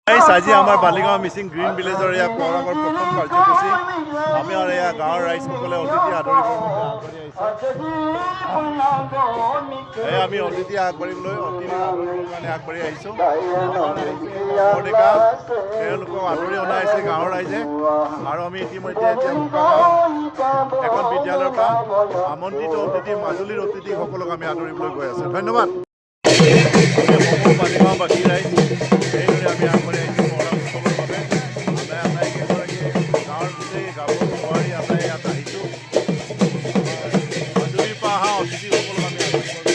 আজি আমাৰ বালিগাঁও মিচিং গ্ৰীণ ভিলেজৰ এয়া পৰাগৰ প্ৰথম কাৰ্যসূচী আমি আৰু এয়া গাঁৱৰ ৰাইজসকলে অতিথি আদৰিবৰ বাবে আগবাঢ়ি আহিছোঁ। আমি অতিথি আগবাঢ়িবলৈ অতিথি আদৰিবৰ কাৰণে আগবাঢ়ি আহিছোঁ। ডেকা তেওঁলোকক আদৰি অনা হৈছে গাঁৱৰ ৰাইজে আৰু আমি ইতিমধ্যে এতিয়া এখন বিদ্যালয়ৰ পৰা আমন্ত্ৰিত অতিথি মাজুলীৰ অতিথিসকলক আমি আদৰিবলৈ গৈ আছোঁ। ধন্যবাদ। সমূহ বালিগাঁওবাসী ৰাইজ এইদৰে আমি আগবাঢ়ি আহিছোঁ পহৰা উৎসৱৰ বাবে। আটাইকেইগৰাকী গাঁৱৰ গোটেই গাভৰু বোৱাৰী আটাই ইয়াত আহিছোঁ। মাজুলীৰ পৰা অহা অতিথিসকলক আমি আদৰিবৰ বাবে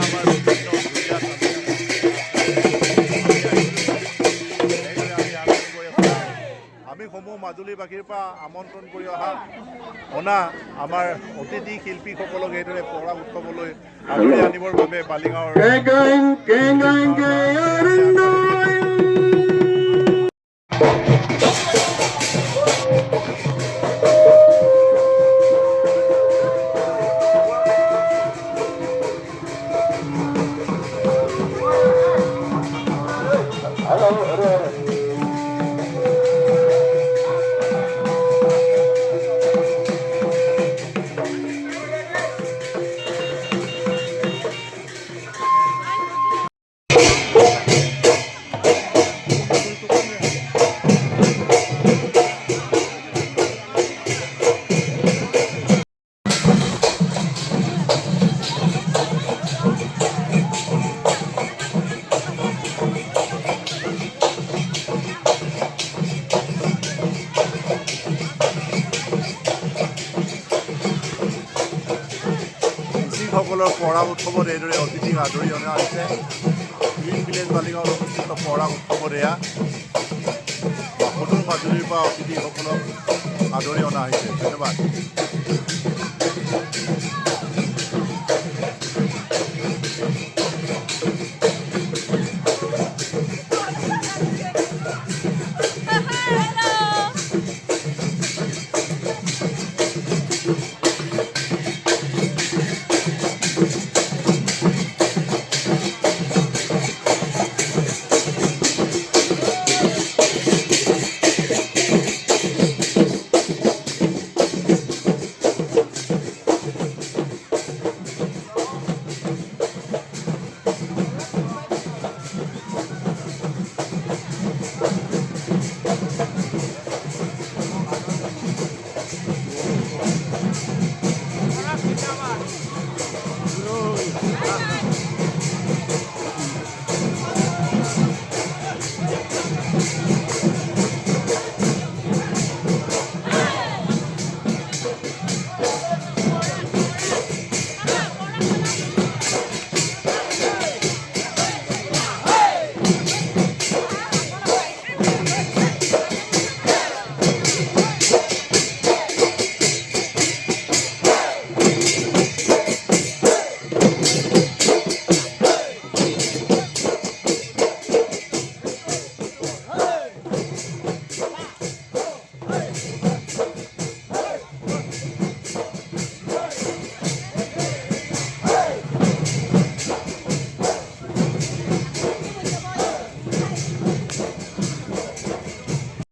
আমাৰ বিভিন্ন জুলীয়া আমি সমূহ মাজুলীবাসীৰ পৰা আমন্ত্ৰণ কৰি অনা আমাৰ অতিথি শিল্পীসকলক এইদৰে পহৰা উৎসৱলৈ আদৰি আনিবৰ বাবে বালিগাঁৱৰ সকলৰ পহৰা উৎসৱত এইদৰে অতিথিক আদৰি অনা হৈছে। গ্ৰীণ ভিলেজ বালিগাঁৱত অনুষ্ঠিত পহৰা উৎসৱত এয়া সদূৰ মাজুলীৰ পৰা অতিথিসকলক আদৰি অনা হৈছে। ধন্যবাদ।